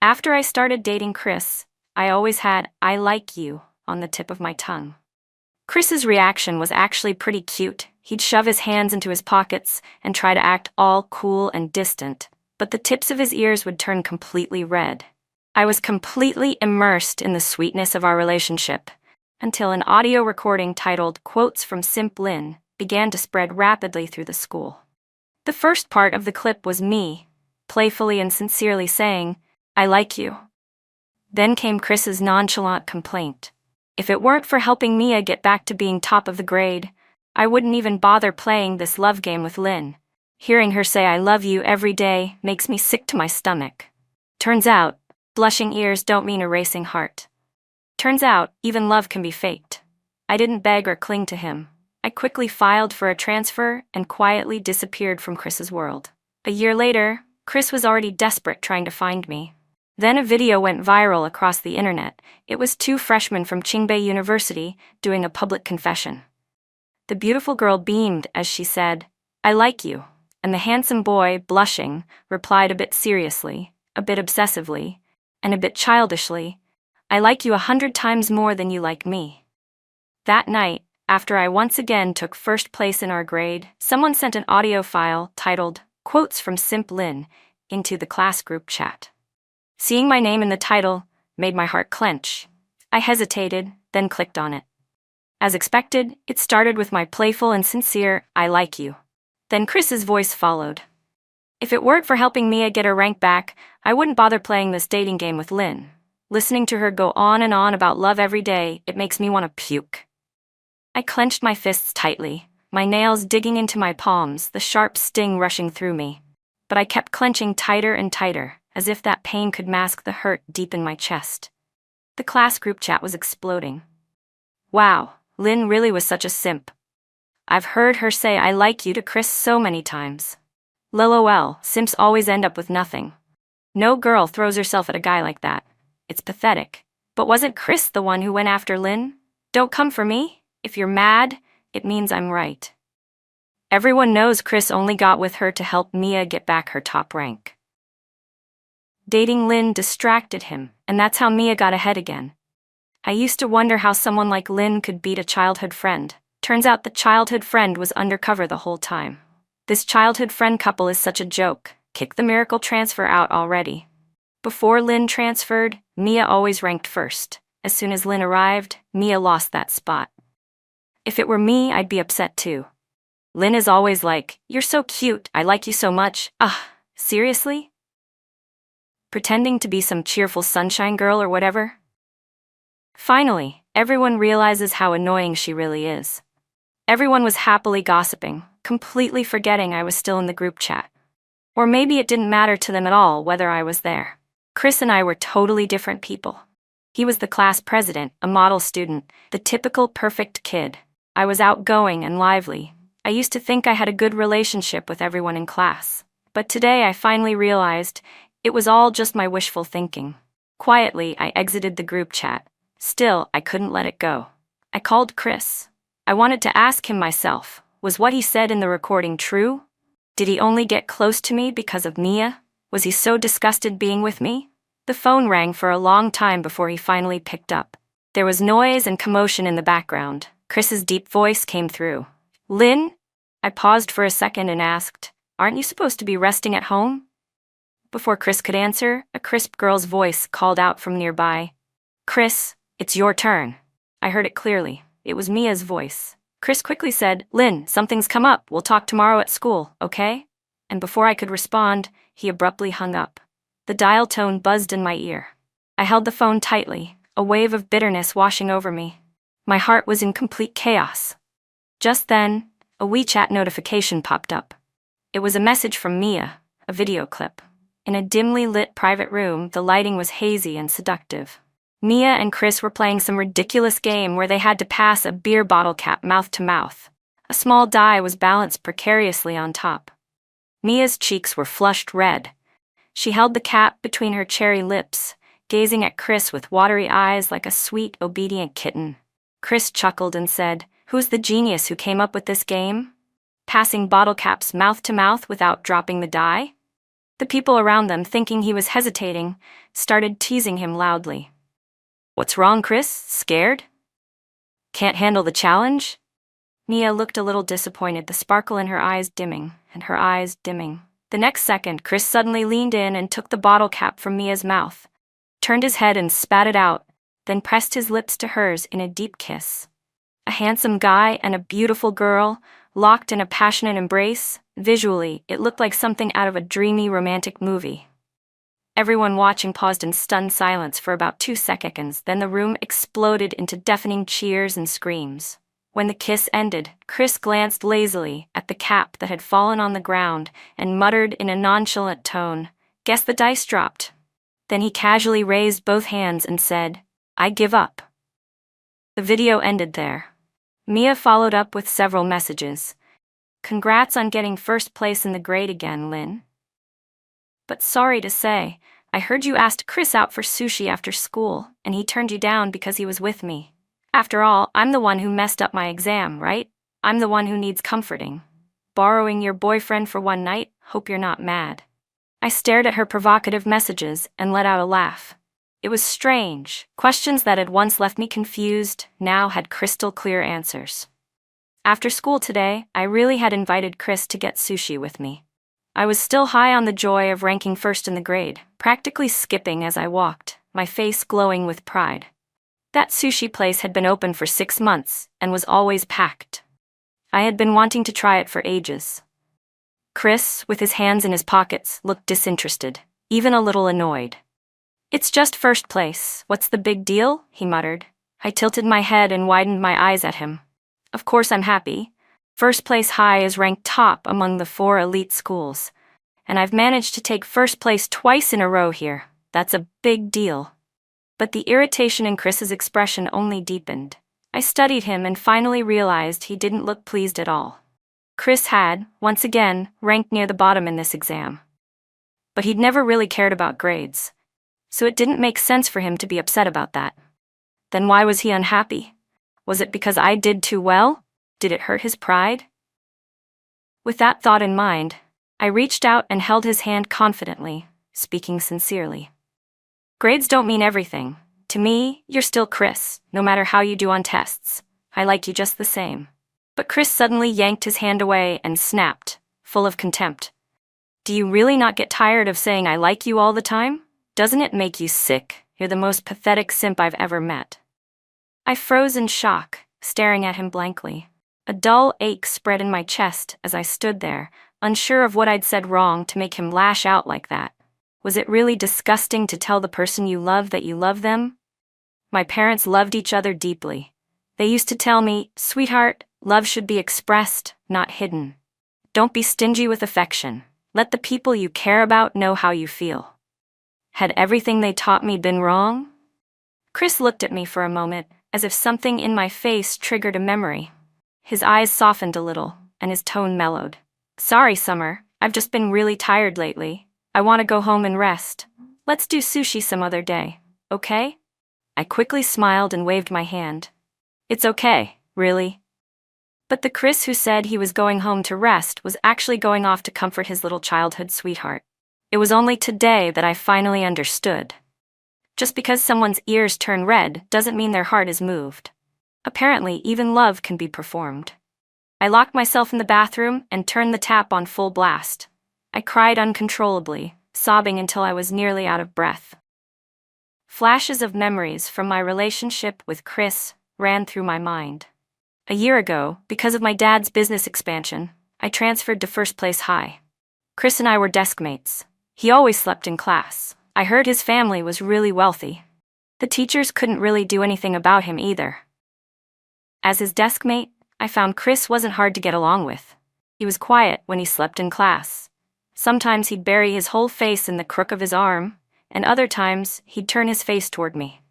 After I started dating Chris, I always had "I like you" on the tip of my tongue. Chris's reaction was actually pretty cute. He'd shove his hands into his pockets and try to act all cool and distant, but the tips of his ears would turn completely red. I was completely immersed in the sweetness of our relationship, until an audio recording titled "Quotes from Simp Lynn" began to spread rapidly through the school. The first part of the clip was me, playfully and sincerely saying, "I like you." Then came Chris's nonchalant complaint. If it weren't for helping Mia get back to being top of the grade, I wouldn't even bother playing this love game with Lynn. Hearing her say "I love you" every day makes me sick to my stomach. Turns out, blushing ears don't mean a racing heart. Turns out, even love can be faked. I didn't beg or cling to him. I quickly filed for a transfer and quietly disappeared from Chris's world. A year later, Chris was already desperate trying to find me. Then a video went viral across the internet. It was two freshmen from Qingbei University doing a public confession. The beautiful girl beamed as she said, "I like you," and the handsome boy, blushing, replied a bit seriously, a bit obsessively, and a bit childishly, "I like you 100 times more than you like me." That night, after I once again took first place in our grade, someone sent an audio file titled "Quotes from Simp Lynn" into the class group chat. Seeing my name in the title made my heart clench. I hesitated, then clicked on it. As expected, it started with my playful and sincere "I like you." Then Chris's voice followed. If it weren't for helping Mia get her rank back, I wouldn't bother playing this dating game with Lynn. Listening to her go on and on about love every day, it makes me want to puke. I clenched my fists tightly, my nails digging into my palms, the sharp sting rushing through me. But I kept clenching tighter and tighter, as if that pain could mask the hurt deep in my chest. The class group chat was exploding. Wow, Lynn really was such a simp. I've heard her say "I like you" to Chris so many times. LOL, simps always end up with nothing. No girl throws herself at a guy like that. It's pathetic. But wasn't Chris the one who went after Lynn? Don't come for me. If you're mad, it means I'm right. Everyone knows Chris only got with her to help Mia get back her top rank. Dating Lynn distracted him, and that's how Mia got ahead again. I used to wonder how someone like Lynn could beat a childhood friend. Turns out the childhood friend was undercover the whole time. This childhood friend couple is such a joke. Kick the miracle transfer out already. Before Lynn transferred, Mia always ranked first. As soon as Lynn arrived, Mia lost that spot. If it were me, I'd be upset too. Lynn is always like, "You're so cute, I like you so much." Seriously? Pretending to be some cheerful sunshine girl or whatever? Finally, everyone realizes how annoying she really is. Everyone was happily gossiping, completely forgetting I was still in the group chat. Or maybe it didn't matter to them at all whether I was there. Chris and I were totally different people. He was the class president, a model student, the typical perfect kid. I was outgoing and lively. I used to think I had a good relationship with everyone in class. But today I finally realized it was all just my wishful thinking. Quietly, I exited the group chat. Still, I couldn't let it go. I called Chris. I wanted to ask him myself, was what he said in the recording true? Did he only get close to me because of Mia? Was he so disgusted being with me? The phone rang for a long time before he finally picked up. There was noise and commotion in the background. Chris's deep voice came through. "Lynn?" I paused for a second and asked, "Aren't you supposed to be resting at home?" Before Chris could answer, a crisp girl's voice called out from nearby. "Chris, it's your turn." I heard it clearly. It was Mia's voice. Chris quickly said, "Lynn, something's come up. We'll talk tomorrow at school, okay?" And before I could respond, he abruptly hung up. The dial tone buzzed in my ear. I held the phone tightly, a wave of bitterness washing over me. My heart was in complete chaos. Just then, a WeChat notification popped up. It was a message from Mia, a video clip. In a dimly lit private room, the lighting was hazy and seductive. Mia and Chris were playing some ridiculous game where they had to pass a beer bottle cap mouth to mouth. A small die was balanced precariously on top. Mia's cheeks were flushed red. She held the cap between her cherry lips, gazing at Chris with watery eyes like a sweet, obedient kitten. Chris chuckled and said, "Who's the genius who came up with this game? Passing bottle caps mouth to mouth without dropping the die?" The people around them, thinking he was hesitating, started teasing him loudly. "What's wrong, Chris? Scared? Can't handle the challenge?" Mia looked a little disappointed, the sparkle in her eyes dimming, and her eyes dimming. The next second, Chris suddenly leaned in and took the bottle cap from Mia's mouth, turned his head and spat it out, then pressed his lips to hers in a deep kiss. A handsome guy and a beautiful girl, locked in a passionate embrace. Visually, it looked like something out of a dreamy romantic movie. Everyone watching paused in stunned silence for about 2 seconds, then the room exploded into deafening cheers and screams. When the kiss ended, Chris glanced lazily at the cap that had fallen on the ground and muttered in a nonchalant tone, "Guess the dice dropped." Then he casually raised both hands and said, "I give up." The video ended there. Mia followed up with several messages. "Congrats on getting first place in the grade again, Lynn. But sorry to say, I heard you asked Chris out for sushi after school, and he turned you down because he was with me. After all, I'm the one who messed up my exam, right? I'm the one who needs comforting. Borrowing your boyfriend for one night? Hope you're not mad." I stared at her provocative messages and let out a laugh. It was strange. Questions that had once left me confused now had crystal clear answers. After school today, I really had invited Chris to get sushi with me. I was still high on the joy of ranking first in the grade, practically skipping as I walked, my face glowing with pride. That sushi place had been open for 6 months and was always packed. I had been wanting to try it for ages. Chris, with his hands in his pockets, looked disinterested, even a little annoyed. "It's just first place, what's the big deal?" he muttered. I tilted my head and widened my eyes at him. "Of course I'm happy. First place high is ranked top among the 4 elite schools, and I've managed to take first place twice in a row here. That's a big deal." But the irritation in Chris's expression only deepened. I studied him and finally realized he didn't look pleased at all. Chris had, once again, ranked near the bottom in this exam. But he'd never really cared about grades, so it didn't make sense for him to be upset about that. Then why was he unhappy? Was it because I did too well? Did it hurt his pride? With that thought in mind, I reached out and held his hand confidently, speaking sincerely. "Grades don't mean everything. To me, you're still Chris, no matter how you do on tests. I like you just the same." But Chris suddenly yanked his hand away and snapped, full of contempt. "Do you really not get tired of saying I like you all the time? Doesn't it make you sick? You're the most pathetic simp I've ever met." I froze in shock, staring at him blankly. A dull ache spread in my chest as I stood there, unsure of what I'd said wrong to make him lash out like that. Was it really disgusting to tell the person you love that you love them? My parents loved each other deeply. They used to tell me, "Sweetheart, love should be expressed, not hidden. Don't be stingy with affection. Let the people you care about know how you feel." Had everything they taught me been wrong? Chris looked at me for a moment, as if something in my face triggered a memory. His eyes softened a little, and his tone mellowed. "Sorry, Summer, I've just been really tired lately. I want to go home and rest. Let's do sushi some other day, okay?" I quickly smiled and waved my hand. "It's okay, really." But the Chris who said he was going home to rest was actually going off to comfort his little childhood sweetheart. It was only today that I finally understood. Just because someone's ears turn red doesn't mean their heart is moved. Apparently, even love can be performed. I locked myself in the bathroom and turned the tap on full blast. I cried uncontrollably, sobbing until I was nearly out of breath. Flashes of memories from my relationship with Chris ran through my mind. A year ago, because of my dad's business expansion, I transferred to first place high. Chris and I were desk mates. He always slept in class. I heard his family was really wealthy. The teachers couldn't really do anything about him either. As his desk mate, I found Chris wasn't hard to get along with. He was quiet when he slept in class. Sometimes he'd bury his whole face in the crook of his arm, and other times he'd turn his face toward me.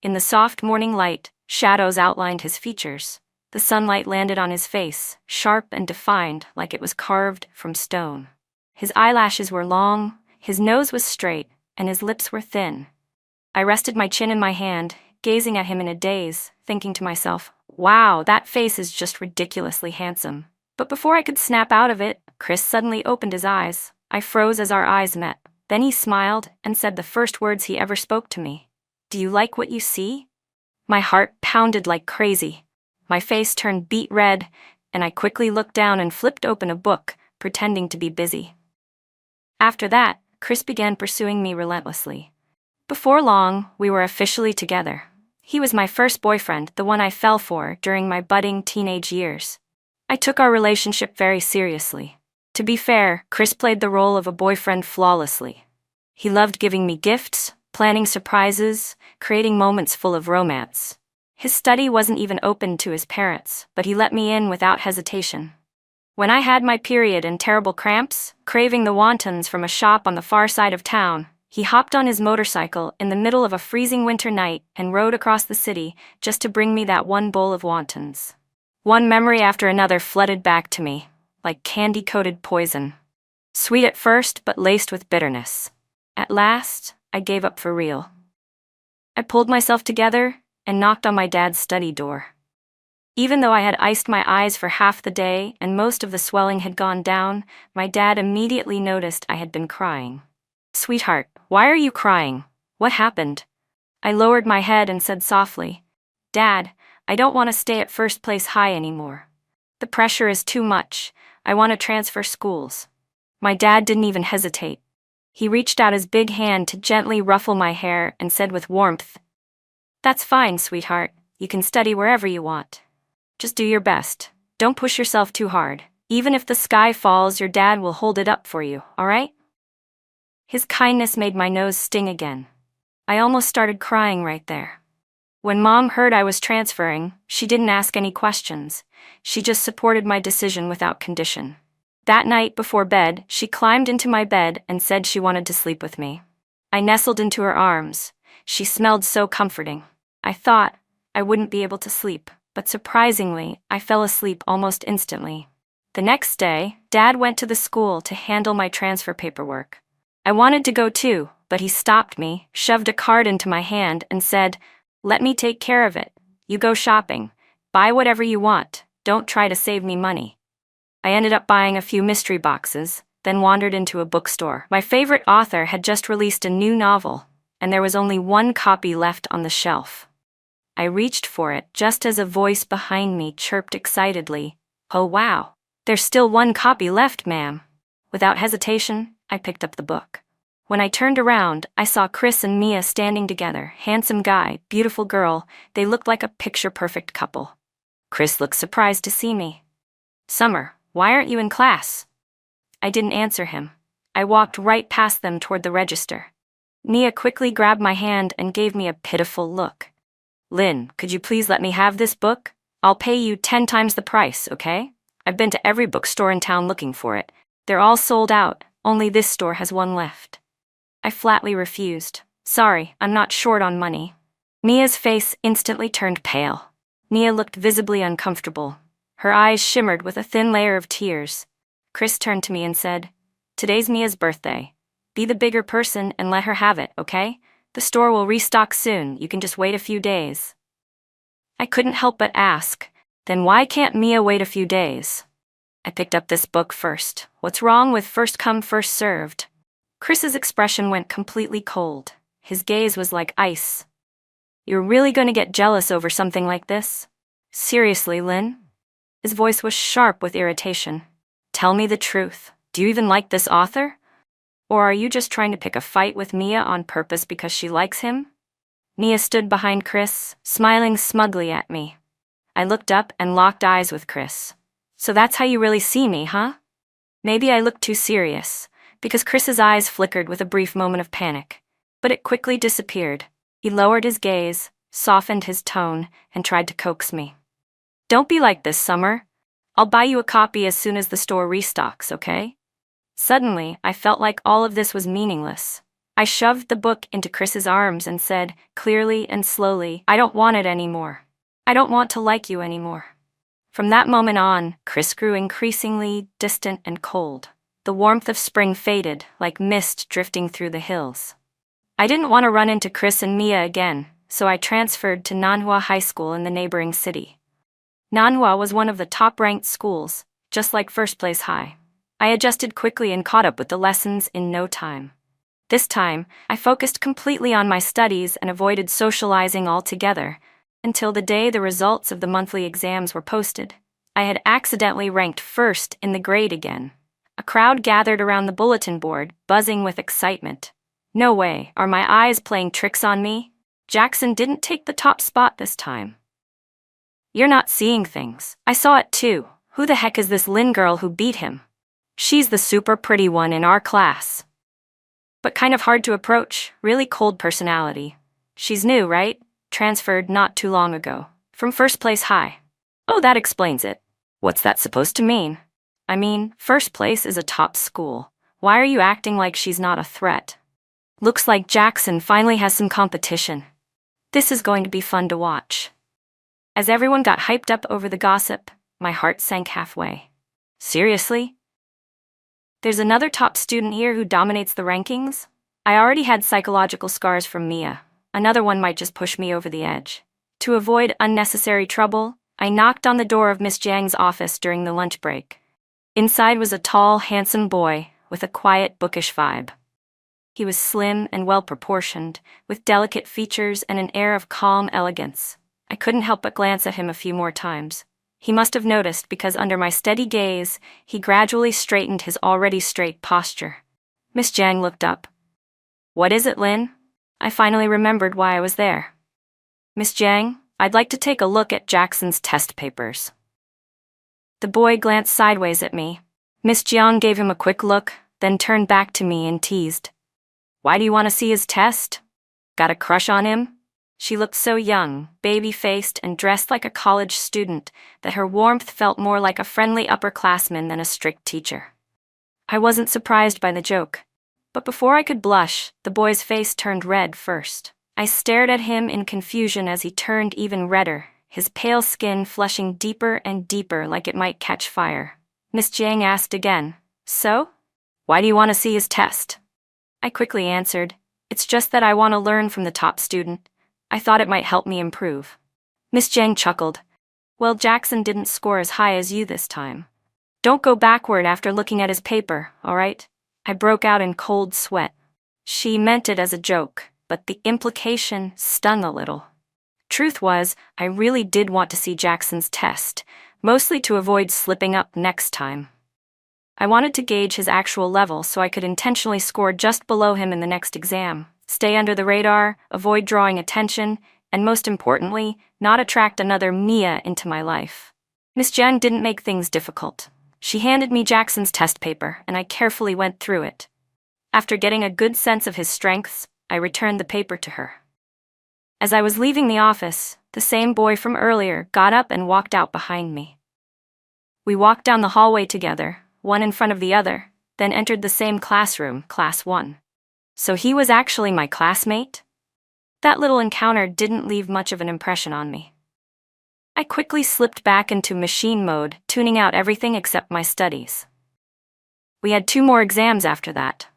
In the soft morning light, shadows outlined his features. The sunlight landed on his face, sharp and defined like it was carved from stone. His eyelashes were long, his nose was straight, and his lips were thin. I rested my chin in my hand, gazing at him in a daze, thinking to myself, "Wow, that face is just ridiculously handsome." But before I could snap out of it, Chris suddenly opened his eyes. I froze as our eyes met. Then he smiled and said the first words he ever spoke to me. "Do you like what you see?" My heart pounded like crazy. My face turned beet red, and I quickly looked down and flipped open a book, pretending to be busy. After that, Chris began pursuing me relentlessly. Before long, we were officially together. He was my first boyfriend, the one I fell for during my budding teenage years. I took our relationship very seriously. To be fair, Chris played the role of a boyfriend flawlessly. He loved giving me gifts, planning surprises, creating moments full of romance. His study wasn't even open to his parents, but he let me in without hesitation. When I had my period and terrible cramps, craving the wontons from a shop on the far side of town, he hopped on his motorcycle in the middle of a freezing winter night and rode across the city just to bring me that one bowl of wontons. One memory after another flooded back to me, like candy-coated poison. Sweet at first, but laced with bitterness. At last, I gave up for real. I pulled myself together and knocked on my dad's study door. Even though I had iced my eyes for half the day and most of the swelling had gone down, my dad immediately noticed I had been crying. "Sweetheart, why are you crying? What happened?" I lowered my head and said softly, "Dad, I don't want to stay at first place high anymore. The pressure is too much. I want to transfer schools." My dad didn't even hesitate. He reached out his big hand to gently ruffle my hair and said with warmth, "That's fine, sweetheart. You can study wherever you want. Just do your best. Don't push yourself too hard. Even if the sky falls, your dad will hold it up for you, all right?" His kindness made my nose sting again. I almost started crying right there. When Mom heard I was transferring, she didn't ask any questions. She just supported my decision without condition. That night before bed, she climbed into my bed and said she wanted to sleep with me. I nestled into her arms. She smelled so comforting. I thought I wouldn't be able to sleep, but surprisingly, I fell asleep almost instantly. The next day, Dad went to the school to handle my transfer paperwork. I wanted to go too, but he stopped me, shoved a card into my hand, and said, "Let me take care of it. You go shopping. Buy whatever you want. Don't try to save me money." I ended up buying a few mystery boxes, then wandered into a bookstore. My favorite author had just released a new novel, and there was only one copy left on the shelf. I reached for it just as a voice behind me chirped excitedly, "Oh wow, there's still one copy left, ma'am." Without hesitation, I picked up the book. When I turned around, I saw Chris and Mia standing together. Handsome guy, beautiful girl, they looked like a picture-perfect couple. Chris looked surprised to see me. "Summer, why aren't you in class?" I didn't answer him. I walked right past them toward the register. Mia quickly grabbed my hand and gave me a pitiful look. "Lynn, could you please let me have this book? I'll pay you 10 times the price, okay? I've been to every bookstore in town looking for it. They're all sold out, only this store has one left." I flatly refused. "Sorry, I'm not short on money." Mia's face instantly turned pale. Mia looked visibly uncomfortable. Her eyes shimmered with a thin layer of tears. Chris turned to me and said, "Today's Mia's birthday. Be the bigger person and let her have it, okay? The store will restock soon, you can just wait a few days." I couldn't help but ask, "Then why can't Mia wait a few days?" I picked up this book first. What's wrong with first come, first served? Chris's expression went completely cold. His gaze was like ice. "You're really going to get jealous over something like this? Seriously, Lynn?" His voice was sharp with irritation. "Tell me the truth. Do you even like this author? Or are you just trying to pick a fight with Mia on purpose because she likes him?" Mia stood behind Chris, smiling smugly at me. I looked up and locked eyes with Chris. "So that's how you really see me, huh?" Maybe I looked too serious, because Chris's eyes flickered with a brief moment of panic. But it quickly disappeared. He lowered his gaze, softened his tone, and tried to coax me. "Don't be like this, Summer. I'll buy you a copy as soon as the store restocks, okay?" Suddenly, I felt like all of this was meaningless. I shoved the book into Chris's arms and said, clearly and slowly, "I don't want it anymore. I don't want to like you anymore." From that moment on, Chris grew increasingly distant and cold. The warmth of spring faded, like mist drifting through the hills. I didn't want to run into Chris and Mia again, so I transferred to Nanhua High School in the neighboring city. Nanhua was one of the top-ranked schools, just like First Place High. I adjusted quickly and caught up with the lessons in no time. This time, I focused completely on my studies and avoided socializing altogether, until the day the results of the monthly exams were posted. I had accidentally ranked first in the grade again. A crowd gathered around the bulletin board, buzzing with excitement. No way, are my eyes playing tricks on me? Jackson didn't take the top spot this time. You're not seeing things. I saw it too. Who the heck is this Lynn girl who beat him? She's the super pretty one in our class. But kind of hard to approach, really cold personality. She's new, right? Transferred not too long ago. From first place high. Oh, that explains it. What's that supposed to mean? I mean, first place is a top school. Why are you acting like she's not a threat? Looks like Jackson finally has some competition. This is going to be fun to watch. As everyone got hyped up over the gossip, my heart sank halfway. Seriously? There's another top student here who dominates the rankings? I already had psychological scars from Mia. Another one might just push me over the edge. To avoid unnecessary trouble, I knocked on the door of Miss Jiang's office during the lunch break. Inside was a tall, handsome boy with a quiet, bookish vibe. He was slim and well-proportioned, with delicate features and an air of calm elegance. I couldn't help but glance at him a few more times. He must have noticed because under my steady gaze, he gradually straightened his already straight posture. Miss Jiang looked up. What is it, Lynn? I finally remembered why I was there. Miss Jiang, I'd like to take a look at Jackson's test papers. The boy glanced sideways at me. Miss Jiang gave him a quick look, then turned back to me and teased. Why do you want to see his test? Got a crush on him? She looked so young, baby-faced, and dressed like a college student that her warmth felt more like a friendly upperclassman than a strict teacher. I wasn't surprised by the joke, but before I could blush, the boy's face turned red first. I stared at him in confusion as he turned even redder, his pale skin flushing deeper and deeper like it might catch fire. Miss Jiang asked again, So? Why do you want to see his test? I quickly answered, It's just that I want to learn from the top student. I thought it might help me improve. Miss Jiang chuckled. Well, Jackson didn't score as high as you this time. Don't go backward after looking at his paper, all right? I broke out in cold sweat. She meant it as a joke, but the implication stung a little. Truth was, I really did want to see Jackson's test, mostly to avoid slipping up next time. I wanted to gauge his actual level so I could intentionally score just below him in the next exam, stay under the radar, avoid drawing attention, and most importantly, not attract another Mia into my life. Miss Jiang didn't make things difficult. She handed me Jackson's test paper, and I carefully went through it. After getting a good sense of his strengths, I returned the paper to her. As I was leaving the office, the same boy from earlier got up and walked out behind me. We walked down the hallway together, one in front of the other, then entered the same classroom, Class 1. So he was actually my classmate? That little encounter didn't leave much of an impression on me. I quickly slipped back into machine mode, tuning out everything except my studies. We had 2 more exams after that.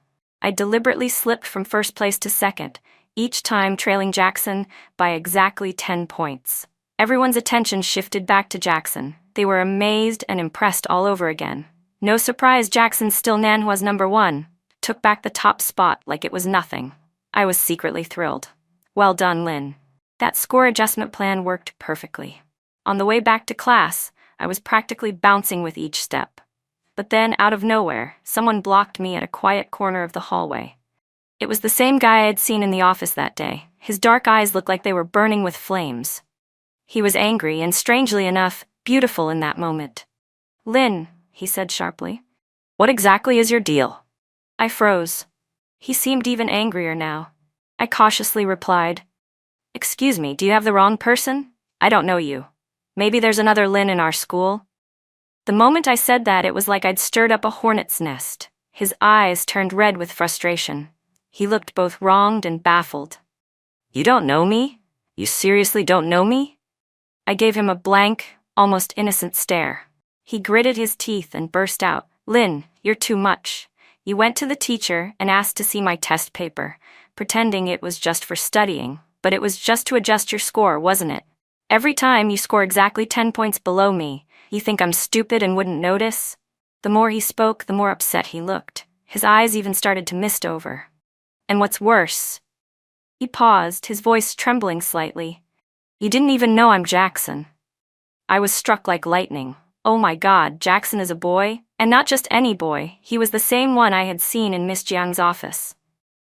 I deliberately slipped from first place to second, each time trailing Jackson by exactly 10 points. Everyone's attention shifted back to Jackson. They were amazed and impressed all over again. No surprise Jackson still was number 1. Took back the top spot like it was nothing. I was secretly thrilled. Well done, Lynn. That score adjustment plan worked perfectly. On the way back to class, I was practically bouncing with each step. But then, out of nowhere, someone blocked me at a quiet corner of the hallway. It was the same guy I had seen in the office that day. His dark eyes looked like they were burning with flames. He was angry and, strangely enough, beautiful in that moment. Lynn, he said sharply. What exactly is your deal? I froze. He seemed even angrier now. I cautiously replied, Excuse me, do you have the wrong person? I don't know you. Maybe there's another Lynn in our school? The moment I said that, it was like I'd stirred up a hornet's nest. His eyes turned red with frustration. He looked both wronged and baffled. You don't know me? You seriously don't know me? I gave him a blank, almost innocent stare. He gritted his teeth and burst out, Lynn, you're too much. You went to the teacher and asked to see my test paper, pretending it was just for studying, but it was just to adjust your score, wasn't it? Every time you score exactly 10 points below me, you think I'm stupid and wouldn't notice? The more he spoke, the more upset he looked. His eyes even started to mist over. And what's worse, he paused, his voice trembling slightly. You didn't even know I'm Jackson. I was struck like lightning. Oh my God, Jackson is a boy, and not just any boy. He was the same one I had seen in Miss Jiang's office.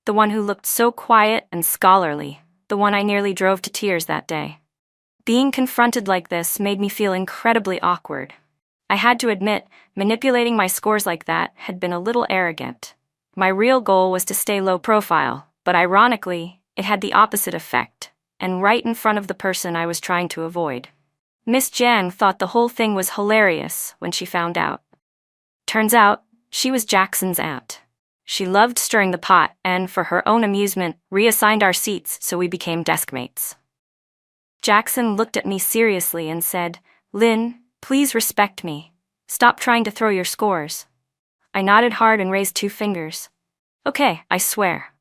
The one who looked so quiet and scholarly. The one I nearly drove to tears that day. Being confronted like this made me feel incredibly awkward. I had to admit, manipulating my scores like that had been a little arrogant. My real goal was to stay low profile, but ironically, it had the opposite effect, and right in front of the person I was trying to avoid. Miss Jiang thought the whole thing was hilarious when she found out. Turns out, she was Jackson's aunt. She loved stirring the pot and, for her own amusement, reassigned our seats so we became deskmates. Jackson looked at me seriously and said, "Lynn, please respect me. Stop trying to throw your scores." I nodded hard and raised 2 fingers. Okay, I swear.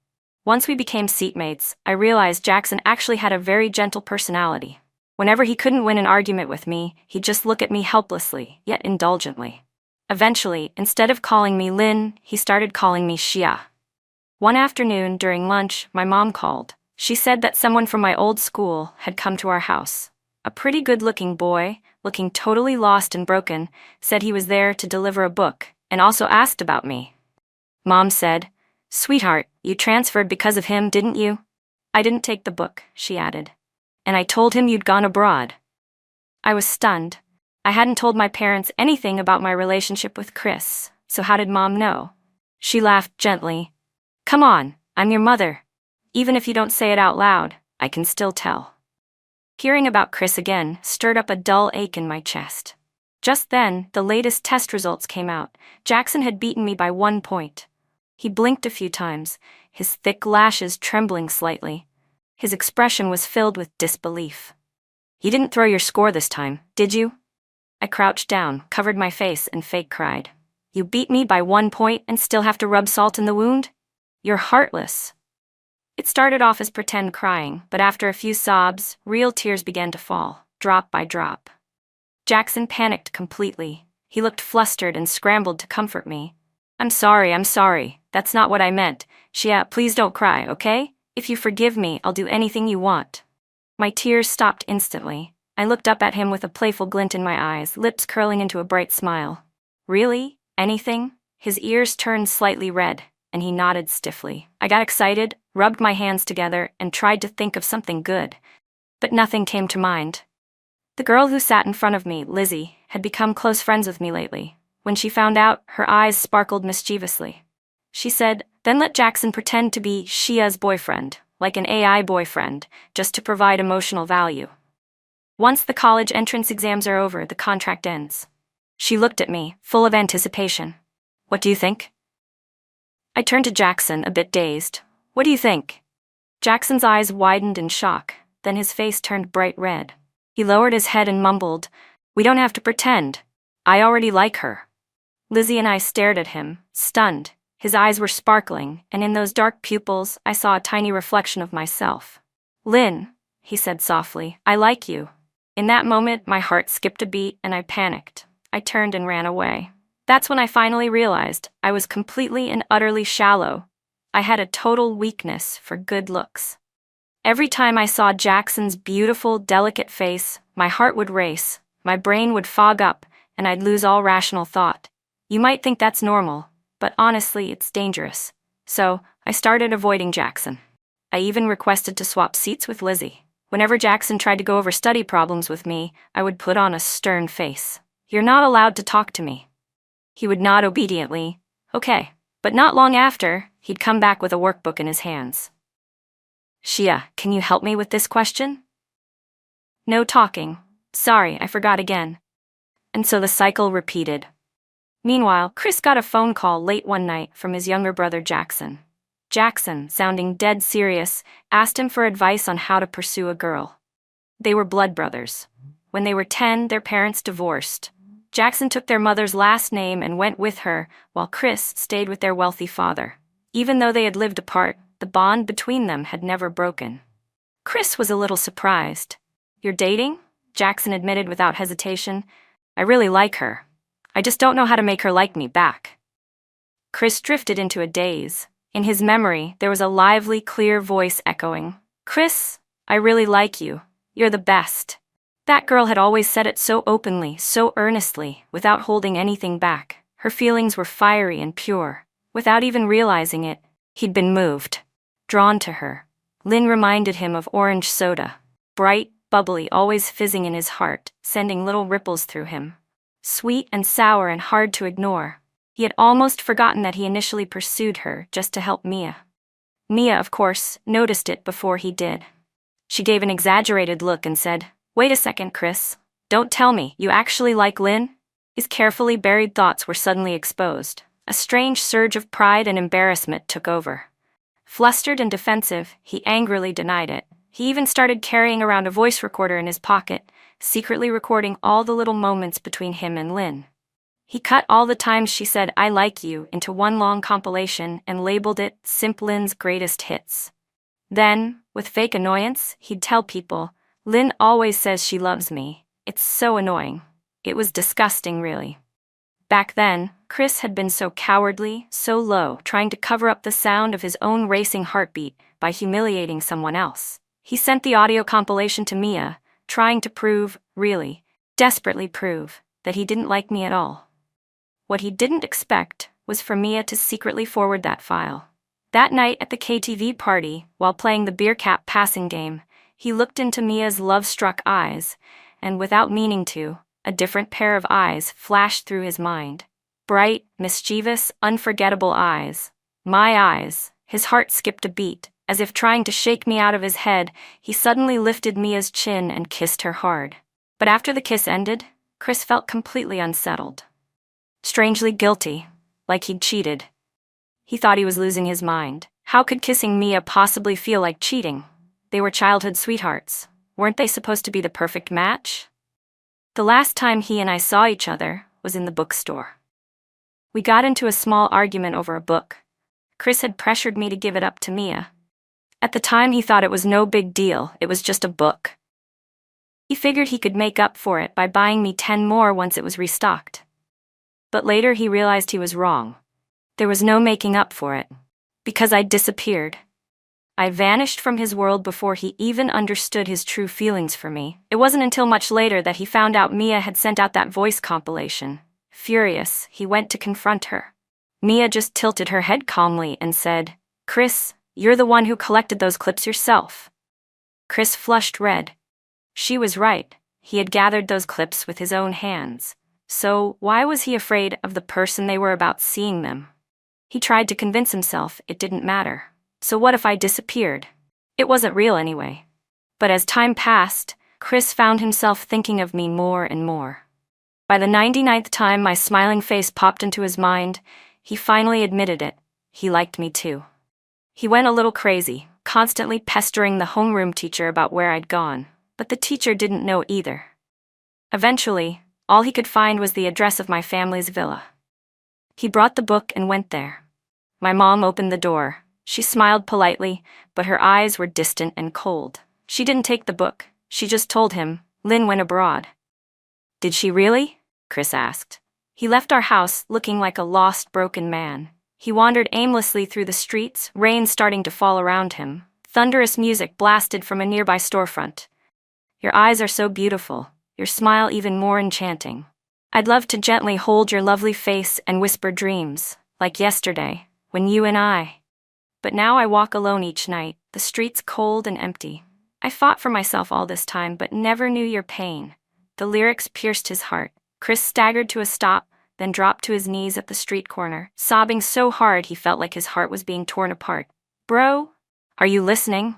Once we became seatmates, I realized Jackson actually had a very gentle personality. Whenever he couldn't win an argument with me, he'd just look at me helplessly, yet indulgently. Eventually, instead of calling me Lynn, he started calling me Xia. One afternoon, during lunch, my mom called. She said that someone from my old school had come to our house. A pretty good-looking boy, looking totally lost and broken, said he was there to deliver a book, and also asked about me. Mom said, "Sweetheart, you transferred because of him, didn't you?" "I didn't take the book," she added. "And I told him you'd gone abroad." I was stunned. I hadn't told my parents anything about my relationship with Chris, so how did Mom know? She laughed gently. "Come on, I'm your mother. Even if you don't say it out loud, I can still tell." Hearing about Chris again stirred up a dull ache in my chest. Just then, the latest test results came out. Jackson had beaten me by 1 point. He blinked a few times, his thick lashes trembling slightly. His expression was filled with disbelief. "You didn't throw your score this time, did you?" I crouched down, covered my face, and fake cried. "You beat me by 1 point and still have to rub salt in the wound? You're heartless." It started off as pretend crying, but after a few sobs, real tears began to fall, drop by drop. Jackson panicked completely. He looked flustered and scrambled to comfort me. I'm sorry. That's not what I meant. Xia, please don't cry, okay? If you forgive me, I'll do anything you want." My tears stopped instantly. I looked up at him with a playful glint in my eyes, lips curling into a bright smile. "Really? Anything?" His ears turned slightly red, and he nodded stiffly. I got excited, rubbed my hands together, and tried to think of something good. But nothing came to mind. The girl who sat in front of me, Lizzie, had become close friends with me lately. When she found out, her eyes sparkled mischievously. She said, "Then let Jackson pretend to be Xia's boyfriend, like an AI boyfriend, just to provide emotional value. Once the college entrance exams are over, the contract ends." She looked at me, full of anticipation. "What do you think?" I turned to Jackson, a bit dazed. "What do you think?" Jackson's eyes widened in shock, then his face turned bright red. He lowered his head and mumbled, "We don't have to pretend. I already like her." Lizzie and I stared at him, stunned. His eyes were sparkling, and in those dark pupils, I saw a tiny reflection of myself. "Lynn," he said softly, "I like you." In that moment, my heart skipped a beat and I panicked. I turned and ran away. That's when I finally realized I was completely and utterly shallow. I had a total weakness for good looks. Every time I saw Jackson's beautiful, delicate face, my heart would race, my brain would fog up, and I'd lose all rational thought. You might think that's normal, but honestly, it's dangerous. So, I started avoiding Jackson. I even requested to swap seats with Lizzie. Whenever Jackson tried to go over study problems with me, I would put on a stern face. "You're not allowed to talk to me." He would nod obediently. "Okay." But not long after, he'd come back with a workbook in his hands. "Xia, can you help me with this question?" No talking. "Sorry, I forgot again." And so the cycle repeated. Meanwhile, Chris got a phone call late one night from his younger brother Jackson. Jackson, sounding dead serious, asked him for advice on how to pursue a girl. They were blood brothers. When they were 10, their parents divorced. Jackson took their mother's last name and went with her, while Chris stayed with their wealthy father. Even though they had lived apart, the bond between them had never broken. Chris was a little surprised. "You're dating?" Jackson admitted without hesitation. "I really like her. I just don't know how to make her like me back. Chris drifted into a daze. In his memory, there was a lively, clear voice echoing, "Chris, I really like you. You're the best." That girl had always said it so openly, so earnestly, without holding anything back. Her feelings were fiery and pure. Without even realizing it, he'd been moved, drawn to her. Lynn reminded him of orange soda, bright, bubbly, always fizzing in his heart, sending little ripples through him. Sweet and sour and hard to ignore. He had almost forgotten that he initially pursued her just to help Mia. Mia, of course, noticed it before he did. She gave an exaggerated look and said, "Wait a second, Chris. Don't tell me you actually like Lynn?" His carefully buried thoughts were suddenly exposed. A strange surge of pride and embarrassment took over. Flustered and defensive, he angrily denied it. He even started carrying around a voice recorder in his pocket, secretly recording all the little moments between him and Lynn. He cut all the times she said "I like you" into one long compilation and labeled it "Simp Lynn's Greatest Hits." Then, with fake annoyance, he'd tell people, "Lynn always says she loves me. It's so annoying." It was disgusting, really. Back then, Chris had been so cowardly, so low, trying to cover up the sound of his own racing heartbeat by humiliating someone else. He sent the audio compilation to Mia, trying to prove, really, desperately prove, that he didn't like me at all. What he didn't expect was for Mia to secretly forward that file. That night at the KTV party, while playing the beer cap passing game, he looked into Mia's love-struck eyes, and without meaning to, a different pair of eyes flashed through his mind. Bright, mischievous, unforgettable eyes. My eyes. His heart skipped a beat. As if trying to shake me out of his head, he suddenly lifted Mia's chin and kissed her hard. But after the kiss ended, Chris felt completely unsettled. Strangely guilty, like he'd cheated. He thought he was losing his mind. How could kissing Mia possibly feel like cheating? They were childhood sweethearts. Weren't they supposed to be the perfect match? The last time he and I saw each other was in the bookstore. We got into a small argument over a book. Chris had pressured me to give it up to Mia. At the time he thought it was no big deal, it was just a book. He figured he could make up for it by buying me 10 more once it was restocked. But later he realized he was wrong. There was no making up for it. Because I'd disappeared. I vanished from his world before he even understood his true feelings for me. It wasn't until much later that he found out Mia had sent out that voice compilation. Furious, he went to confront her. Mia just tilted her head calmly and said, "Chris, you're the one who collected those clips yourself." Chris flushed red. She was right. He had gathered those clips with his own hands. So why was he afraid of the person they were about seeing them? He tried to convince himself it didn't matter. So what if I disappeared? It wasn't real anyway. But as time passed, Chris found himself thinking of me more and more. By the 99th time my smiling face popped into his mind, he finally admitted it. He liked me too. He went a little crazy, constantly pestering the homeroom teacher about where I'd gone, but the teacher didn't know either. Eventually, all he could find was the address of my family's villa. He brought the book and went there. My mom opened the door. She smiled politely, but her eyes were distant and cold. She didn't take the book. She just told him, "Lynn went abroad." "Did she really?" Chris asked. He left our house looking like a lost, broken man. He wandered aimlessly through the streets, rain starting to fall around him. Thunderous music blasted from a nearby storefront. "Your eyes are so beautiful, your smile even more enchanting. I'd love to gently hold your lovely face and whisper dreams, like yesterday, when you and I. But now I walk alone each night, the streets cold and empty. I fought for myself all this time, but never knew your pain." The lyrics pierced his heart. Chris staggered to a stop, then dropped to his knees at the street corner, sobbing so hard he felt like his heart was being torn apart. "Bro, are you listening?"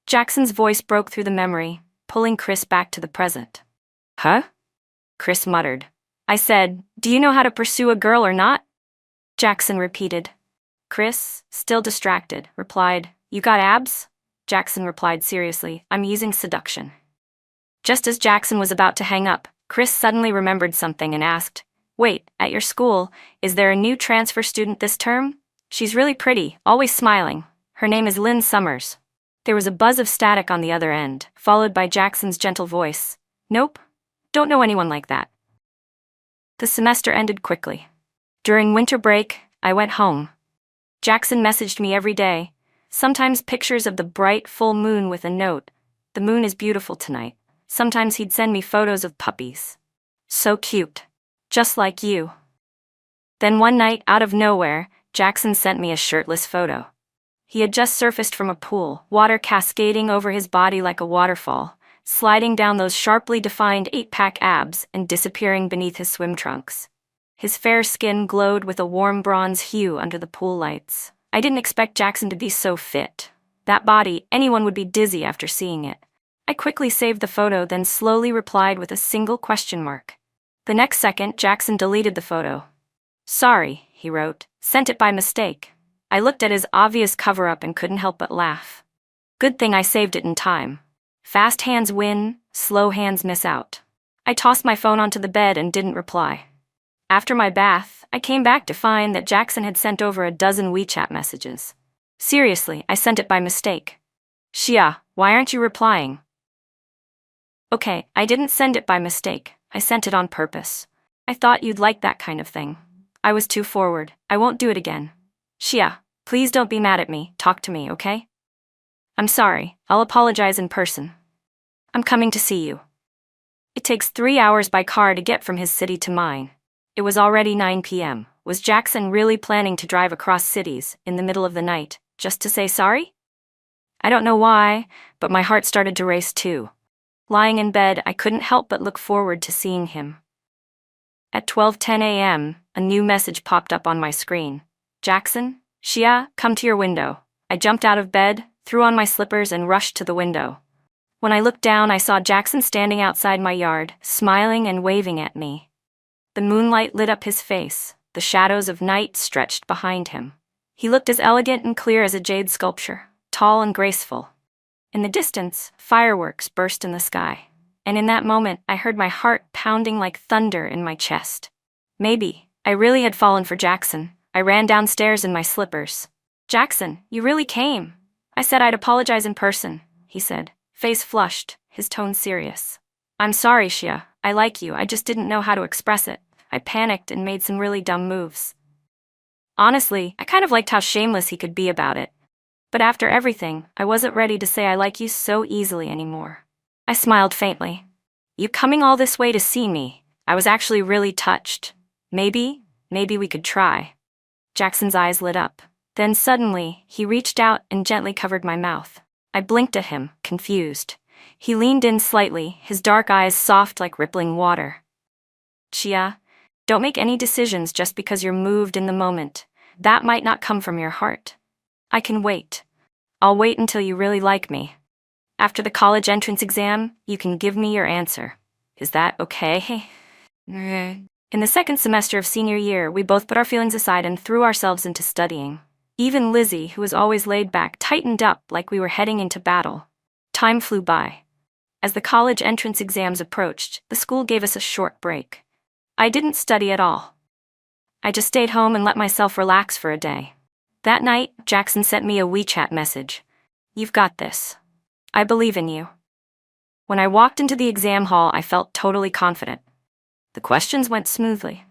Jackson's voice broke through the memory, pulling Chris back to the present. "Huh?" Chris muttered. "I said, do you know how to pursue a girl or not?" Jackson repeated. Chris, still distracted, replied, "You got abs?" Jackson replied seriously, "I'm using seduction." Just as Jackson was about to hang up, Chris suddenly remembered something and asked, "Wait, at your school, is there a new transfer student this term? She's really pretty, always smiling. Her name is Lynn Summers." There was a buzz of static on the other end, followed by Jackson's gentle voice. "Nope, don't know anyone like that." The semester ended quickly. During winter break, I went home. Jackson messaged me every day, sometimes pictures of the bright full moon with a note, "The moon is beautiful tonight." Sometimes he'd send me photos of puppies. So cute. Just like you. Then one night, out of nowhere, Jackson sent me a shirtless photo. He had just surfaced from a pool, water cascading over his body like a waterfall, sliding down those sharply defined 8-pack abs and disappearing beneath his swim trunks. His fair skin glowed with a warm bronze hue under the pool lights. I didn't expect Jackson to be so fit. That body, anyone would be dizzy after seeing it. I quickly saved the photo, then slowly replied with a single question mark. The next second, Jackson deleted the photo. "Sorry," he wrote, "sent it by mistake." I looked at his obvious cover-up and couldn't help but laugh. Good thing I saved it in time. Fast hands win, slow hands miss out. I tossed my phone onto the bed and didn't reply. After my bath, I came back to find that Jackson had sent over a dozen WeChat messages. Seriously, I sent it by mistake. "Shia, why aren't you replying?" "Okay, I didn't send it by mistake. I sent it on purpose. I thought you'd like that kind of thing. I was too forward. I won't do it again. Shia, please don't be mad at me. Talk to me, okay? I'm sorry. I'll apologize in person. I'm coming to see you." It takes 3 hours by car to get from his city to mine. It was already 9 p.m. Was Jackson really planning to drive across cities in the middle of the night just to say sorry? I don't know why, but my heart started to race too. Lying in bed, I couldn't help but look forward to seeing him. At 12:10 a.m., a new message popped up on my screen. "Jackson, Shia, come to your window." I jumped out of bed, threw on my slippers, and rushed to the window. When I looked down, I saw Jackson standing outside my yard, smiling and waving at me. The moonlight lit up his face. The shadows of night stretched behind him. He looked as elegant and clear as a jade sculpture, tall and graceful. In the distance, fireworks burst in the sky. And in that moment, I heard my heart pounding like thunder in my chest. Maybe I really had fallen for Jackson. I ran downstairs in my slippers. "Jackson, you really came." "I said I'd apologize in person," he said, face flushed, his tone serious. "I'm sorry, Shia. I like you. I just didn't know how to express it. I panicked and made some really dumb moves." Honestly, I kind of liked how shameless he could be about it. But after everything, I wasn't ready to say I like you so easily anymore. I smiled faintly. "You coming all this way to see me? I was actually really touched. Maybe we could try." Jackson's eyes lit up. Then suddenly, he reached out and gently covered my mouth. I blinked at him, confused. He leaned in slightly, his dark eyes soft like rippling water. "Shia, don't make any decisions just because you're moved in the moment. That might not come from your heart. I can wait. I'll wait until you really like me. After the college entrance exam, you can give me your answer. Is that okay?" In the second semester of senior year, we both put our feelings aside and threw ourselves into studying. Even Lizzie, who was always laid back, tightened up like we were heading into battle. Time flew by. As the college entrance exams approached, the school gave us a short break. I didn't study at all. I just stayed home and let myself relax for a day. That night, Jackson sent me a WeChat message. "You've got this. I believe in you." When I walked into the exam hall, I felt totally confident. The questions went smoothly.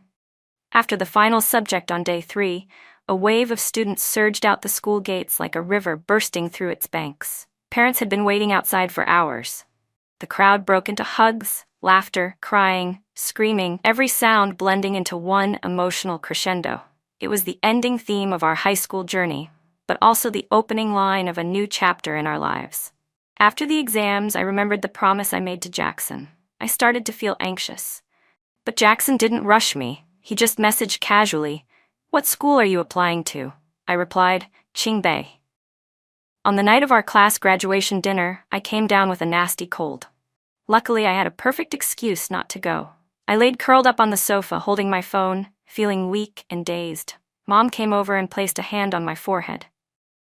After the final subject on day 3, a wave of students surged out the school gates like a river bursting through its banks. Parents had been waiting outside for hours. The crowd broke into hugs, laughter, crying, screaming, every sound blending into one emotional crescendo. It was the ending theme of our high school journey, but also the opening line of a new chapter in our lives. After the exams, I remembered the promise I made to Jackson. I started to feel anxious. But Jackson didn't rush me. He just messaged casually, "What school are you applying to?" I replied, "Qingbei." On the night of our class graduation dinner, I came down with a nasty cold. Luckily, I had a perfect excuse not to go. I laid curled up on the sofa, holding my phone, feeling weak and dazed. Mom came over and placed a hand on my forehead.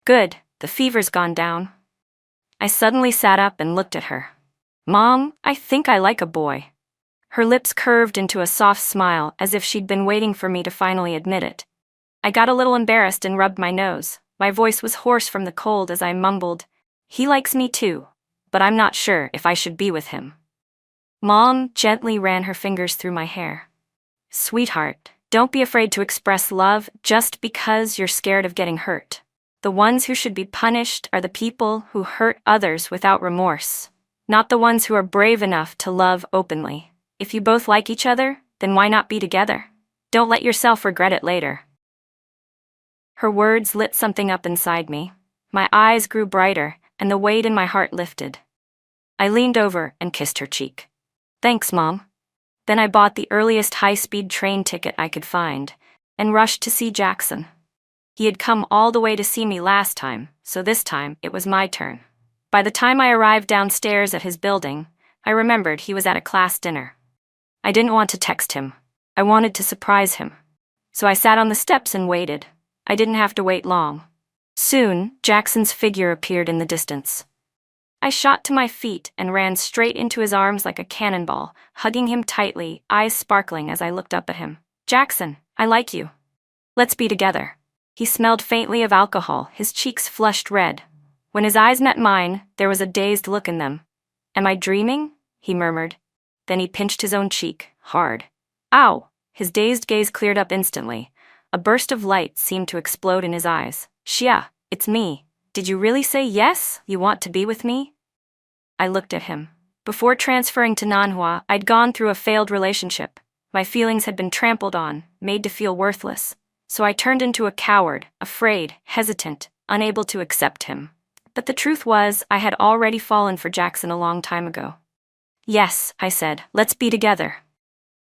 "Good, the fever's gone down." I suddenly sat up and looked at her. "Mom, I think I like a boy." Her lips curved into a soft smile, as if she'd been waiting for me to finally admit it. I got a little embarrassed and rubbed my nose. My voice was hoarse from the cold as I mumbled, "He likes me too, but I'm not sure if I should be with him." Mom gently ran her fingers through my hair. Sweetheart, don't be afraid to express love just because you're scared of getting hurt. The ones who should be punished are the people who hurt others without remorse, not the ones who are brave enough to love openly. If you both like each other, then why not be together? Don't let yourself regret it later. Her words lit something up inside me. My eyes grew brighter, and the weight in my heart lifted. I leaned over and kissed her cheek. Thanks, Mom. Then I bought the earliest high-speed train ticket I could find, and rushed to see Jackson. He had come all the way to see me last time, so this time it was my turn. By the time I arrived downstairs at his building, I remembered he was at a class dinner. I didn't want to text him. I wanted to surprise him. So I sat on the steps and waited. I didn't have to wait long. Soon, Jackson's figure appeared in the distance. I shot to my feet and ran straight into his arms like a cannonball, hugging him tightly, eyes sparkling as I looked up at him. Jackson, I like you. Let's be together. He smelled faintly of alcohol, his cheeks flushed red. When his eyes met mine, there was a dazed look in them. Am I dreaming? He murmured. Then he pinched his own cheek, hard. Ow! His dazed gaze cleared up instantly. A burst of light seemed to explode in his eyes. Xia, it's me. Did you really say yes? You want to be with me? I looked at him. Before transferring to Nanhua, I'd gone through a failed relationship. My feelings had been trampled on, made to feel worthless. So I turned into a coward, afraid, hesitant, unable to accept him. But the truth was, I had already fallen for Jackson a long time ago. Yes, I said, let's be together.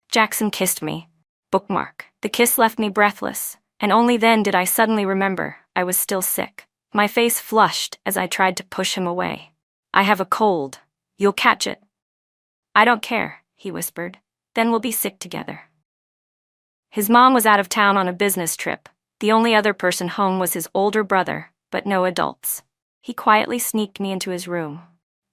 Jackson kissed me. Bookmark. The kiss left me breathless, and only then did I suddenly remember I was still sick. My face flushed as I tried to push him away. I have a cold. You'll catch it. I don't care, he whispered. Then we'll be sick together. His mom was out of town on a business trip. The only other person home was his older brother, but no adults. He quietly sneaked me into his room.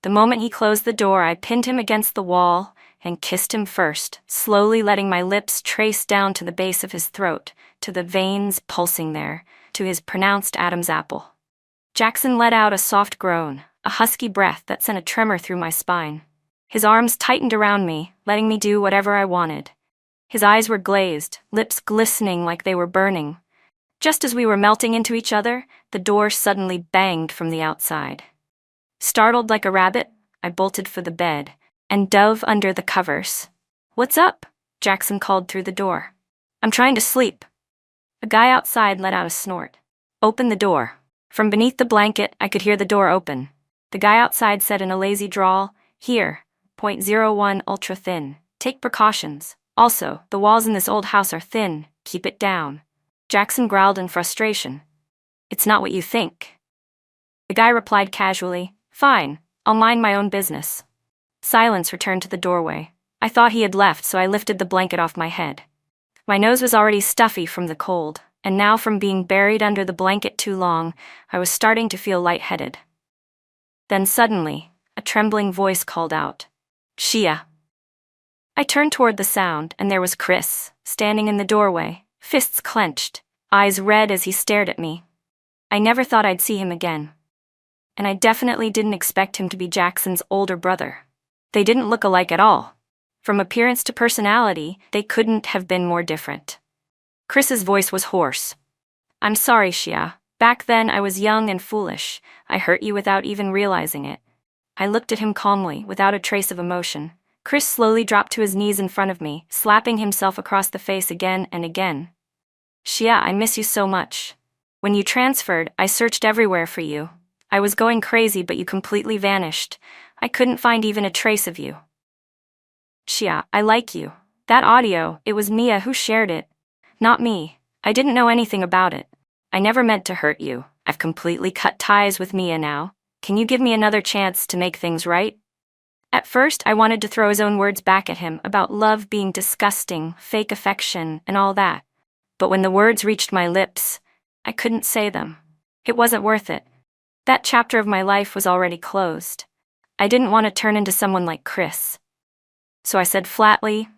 The moment he closed the door, I pinned him against the wall and kissed him first, slowly letting my lips trace down to the base of his throat, to the veins pulsing there, to his pronounced Adam's apple. Jackson let out a soft groan, a husky breath that sent a tremor through my spine. His arms tightened around me, letting me do whatever I wanted. His eyes were glazed, lips glistening like they were burning. Just as we were melting into each other, the door suddenly banged from the outside. Startled like a rabbit, I bolted for the bed and dove under the covers. What's up? Jackson called through the door. I'm trying to sleep. A guy outside let out a snort. Open the door. From beneath the blanket, I could hear the door open. The guy outside said in a lazy drawl, Here, .01 ultra thin. Take precautions. Also, the walls in this old house are thin. Keep it down. Jackson growled in frustration. It's not what you think. The guy replied casually, Fine, I'll mind my own business. Silence returned to the doorway. I thought he had left, so I lifted the blanket off my head. My nose was already stuffy from the cold, and now from being buried under the blanket too long, I was starting to feel lightheaded. Then suddenly, a trembling voice called out, Xia. I turned toward the sound, and there was Chris, standing in the doorway, fists clenched, eyes red as he stared at me. I never thought I'd see him again. And I definitely didn't expect him to be Jackson's older brother. They didn't look alike at all. From appearance to personality, they couldn't have been more different. Chris's voice was hoarse. I'm sorry, Xia. Back then I was young and foolish. I hurt you without even realizing it. I looked at him calmly, without a trace of emotion. Chris slowly dropped to his knees in front of me, slapping himself across the face again and again. Xia, I miss you so much. When you transferred, I searched everywhere for you. I was going crazy, but you completely vanished. I couldn't find even a trace of you. Xia, I like you. That audio, it was Mia who shared it. Not me. I didn't know anything about it. I never meant to hurt you. I've completely cut ties with Mia now. Can you give me another chance to make things right? At first, I wanted to throw his own words back at him about love being disgusting, fake affection, and all that. But when the words reached my lips, I couldn't say them. It wasn't worth it. That chapter of my life was already closed. I didn't want to turn into someone like Chris. So I said flatly,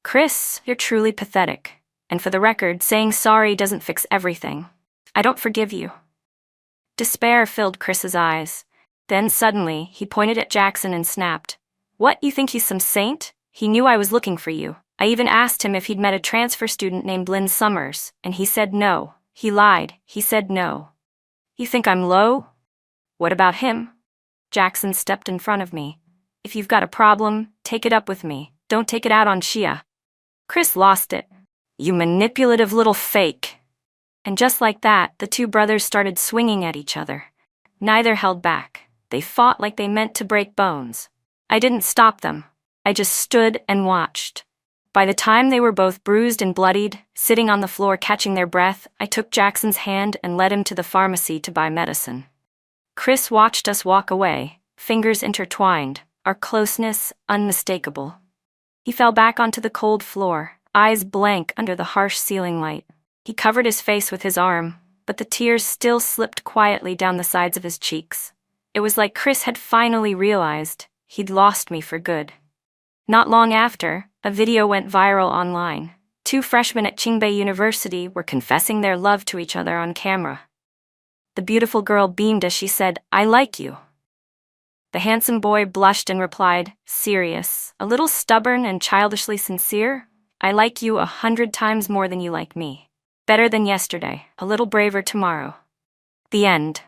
Chris, you're truly pathetic. And for the record, saying sorry doesn't fix everything. I don't forgive you. Despair filled Chris's eyes. Then suddenly, he pointed at Jackson and snapped. What, you think he's some saint? He knew I was looking for you. I even asked him if he'd met a transfer student named Lynn Summers, and he said no. He lied, he said no. You think I'm low? What about him? Jackson stepped in front of me. If you've got a problem, take it up with me. Don't take it out on Shia. Chris lost it. You manipulative little fake. And just like that, the two brothers started swinging at each other. Neither held back. They fought like they meant to break bones. I didn't stop them. I just stood and watched. By the time they were both bruised and bloodied, sitting on the floor catching their breath, I took Jackson's hand and led him to the pharmacy to buy medicine. Chris watched us walk away, fingers intertwined, our closeness unmistakable. He fell back onto the cold floor, eyes blank under the harsh ceiling light. He covered his face with his arm, but the tears still slipped quietly down the sides of his cheeks. It was like Chris had finally realized he'd lost me for good. Not long after, a video went viral online. Two freshmen at Qingbei University were confessing their love to each other on camera. The beautiful girl beamed as she said, "I like you." The handsome boy blushed and replied, serious, a little stubborn and childishly sincere, "I like you 100 times more than you like me. Better than yesterday, a little braver tomorrow." The end.